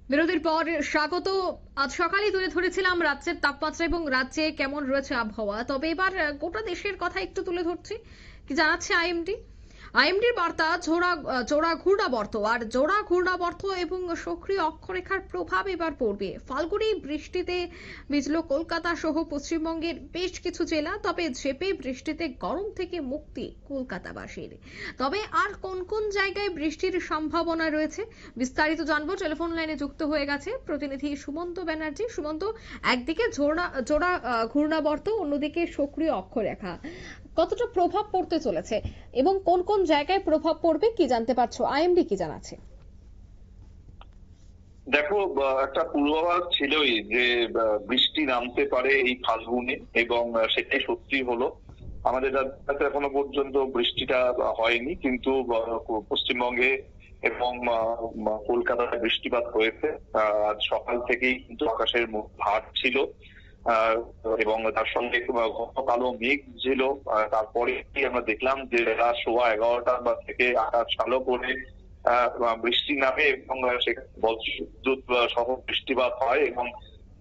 বিরতির পর স্বাগত। আজ সকালেই তুলে ধরেছিলাম রাজ্যের তাপমাত্রা এবং রাজ্যে কেমন রয়েছে আবহাওয়া, তবে এবার গোটা দেশের কথা একটু তুলে ধরছি। কি জানাচ্ছে আইএমডির বার্তা, জোড়া ঘূর্ণাবর্ত আর জোড়া ঘূর্ণাবর্ত এবং সক্রিয় অক্ষরেখার প্রভাব এবার পড়বে। ফাল্গুনি বৃষ্টিতে ভিজল কলকাতা সহ পশ্চিমবঙ্গের বেশ কিছু জেলা, তবে ঝেঁপে বৃষ্টিতে গরম থেকে মুক্তি কলকাতাবাসীর। তবে আর কোন কোন জায়গায় বৃষ্টির সম্ভাবনা রয়েছে বিস্তারিত জানবো। টেলিফোন লাইনে যুক্ত হয়ে গেছে প্রতিনিধি সুমন্ত ব্যানার্জি। সুমন্ত, একদিকে জোড়া ঘূর্ণাবর্ত, অন্যদিকে সক্রিয় অক্ষরেখা, কতটা প্রভাব পড়তে চলেছে এবং কোন কোন জায়গায় প্রভাব পড়বে কি জানতে পারছো? আইএমডি কি জানাচ্ছে? দেখো, একটা পূর্বাভাস ছিলই যে বৃষ্টি নামতে পারে এই ফাল্গুনে, এবং সেটাই সত্যি হলো। আমাদের রাজ্যে এখনো পর্যন্ত বৃষ্টিটা হয়নি, কিন্তু পশ্চিমবঙ্গে এবং কলকাতায় বৃষ্টিপাত হয়েছে। আজ সকাল থেকেই কিন্তু আকাশের মুখ ভার ছিল, এবং তার সঙ্গে গতকালও মেঘ ছিল। তারপরে আমরা দেখলাম যে বেলা 11:15 থেকে আকাশ কালো করে বৃষ্টি নামে, এবং সেখানে বজ্রবিদ্যুৎ সহ বৃষ্টিপাত হয়। এবং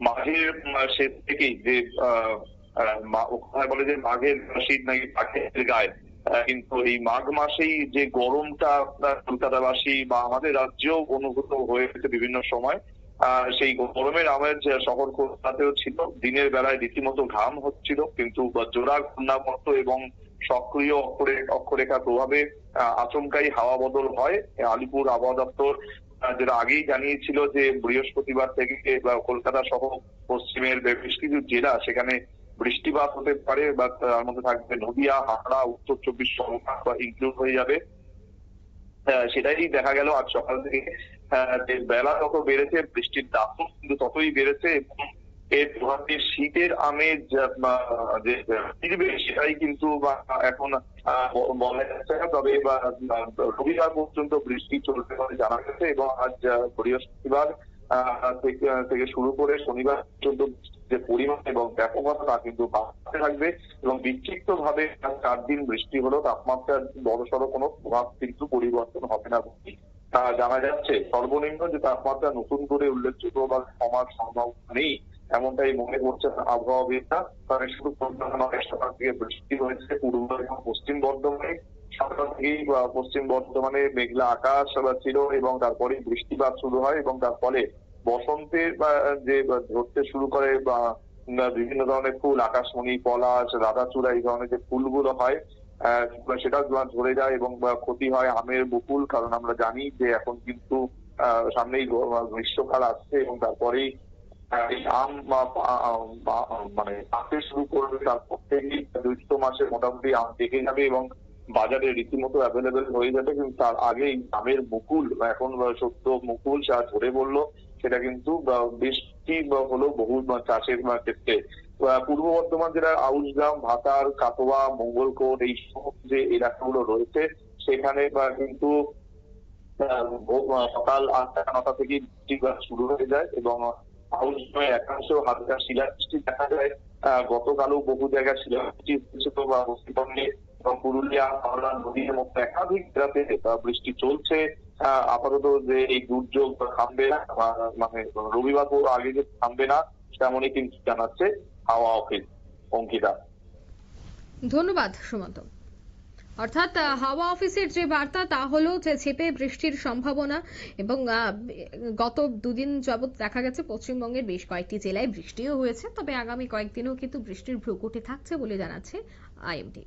মাঘের শেষ থেকেই যে ওখানে বলে যে মাঘের শীত নাকি পাখির গায়ে, কিন্তু এই মাঘ মাসেই যে গরমটা কলকাতাবাসী বা আমাদের রাজ্যেও অনুভূত হয়েছে বিভিন্ন সময়, সেই গরমের আমেজ শহর কলকাতাতেও ছিল। দিনের বেলায় রীতিমতো ঘাম হচ্ছিল, কিন্তু জোড়া ঘূর্ণাবর্ত এবং সক্রিয় অক্ষরেখার প্রভাবে আচমকাই হাওয়া বদল হয়। আলিপুর আবহাওয়া দপ্তর যেটা আগেই জানিয়েছিল যে বৃহস্পতিবার থেকে কলকাতা সহ পশ্চিমের বেশ কিছু জেলা সেখানে বৃষ্টিপাত হতে পারে, বা তার মধ্যে থাকবে নদিয়া, হাওড়া, উত্তর 24 পরগনা বা ইনক্লুড হয়ে যাবে। সেটাই দেখা গেল আজ সকাল থেকে। যে বেলা যত বেড়েছে বৃষ্টির দাপট কিন্তু ততই বেড়েছে, এবং এর প্রভাবে শীতের আমেজ যে ফিরবে সেটাই কিন্তু এখন বলা যাচ্ছে না। তবে রবিবার পর্যন্ত বৃষ্টি চলবে বলে জানা গেছে, এবং আজ বৃহস্পতিবার থেকে শুরু করে শনিবার পর্যন্ত যে পরিমাণ এবং ব্যাপকতা তা কিন্তু বাড়তে থাকবে, এবং বিক্ষিপ্ত ভাবে 4 দিন বৃষ্টি হলো তাপমাত্রার বড়সড় কোনো প্রভাব কিন্তু পরিবর্তন হবে না বলে জানা যাচ্ছে। সর্বনিম্ন যে তাপমাত্রা নতুন করে উল্লেখযোগ্য বা কমার সম্ভাবনা নেই এমনটাই মনে করছেন আবহাওয়াবিদরা। কারণ শুধু কলকাতা নয়, সকাল থেকে বৃষ্টি হয়েছে পূর্ব এবং পশ্চিম বর্ধমানে। সকাল থেকেই পশ্চিম বর্ধমানে মেঘলা আকাশ ছিল, এবং তারপরে বৃষ্টিপাত শুরু হয়, এবং তার ফলে বসন্তের যে ধরতে শুরু করে বা বিভিন্ন ধরনের ফুল, আকাশমণি, পলাশ, রাধাচূড়া, এই ধরনের যে ফুলগুলো হয় সেটা ঝরে যায়, এবং ক্ষতি হয় আমের মুকুল। কারণ আমরা জানি যে এখন কিন্তু সামনেই গ্রীষ্মকাল আসছে, এবং তারপরেই এই আম মানে পাকতে শুরু করবে। তারপর থেকেই জ্যৈষ্ঠ মাসে মোটামুটি আম পেকে যাবে এবং বাজারে রীতিমতো অ্যাভেলেবেল হয়ে যাবে। কিন্তু তার আগেই আমের মুকুল, এখন সদ্য মুকুল যা ঝরে পড়লো, সেটা কিন্তু বৃষ্টি হলো বহু চাষের ক্ষেত্রে। পূর্ব বর্ধমান জেলার আউশগ্রাম, ভাতার, কাটোয়া, মঙ্গলকোট, এই সমস্ত যে এলাকাগুলো রয়েছে সেখানে কিন্তু সকাল 8টা-9টা থেকে বৃষ্টিপাত শুরু হয়ে যায়, এবং আউশগ্রামে একাংশ হালকা শিলাবৃষ্টি দেখা যায়। গতকালও বহু জায়গায় শিলাবৃষ্টি হয়েছে। তো পশ্চিমবঙ্গে এবং পুরুলিয়া, হাওড়া, নদীর মতো একাধিক জেলাতে বৃষ্টি চলছে। আপাতত যে এই দুর্যোগ থামবে না, মানে রবিবার আগে যে থামবে না তেমনই কিন্তু জানাচ্ছে হাওয়া অফিস। অঙ্কিতা, ধন্যবাদ সুমন্ত। অর্থাৎ হাওয়া অফিসের যে বার্তা তা হলো যে ঝেঁপে বৃষ্টির সম্ভাবনা, এবং গত দুদিন যাবৎ দেখা গেছে পশ্চিমবঙ্গের বেশ কয়েকটি জেলায় বৃষ্টিও হয়েছে, তবে আগামী কয়েকদিনও কিন্তু বৃষ্টির ভ্রুকুটি থাকছে বলে জানাচ্ছে আইএমডি।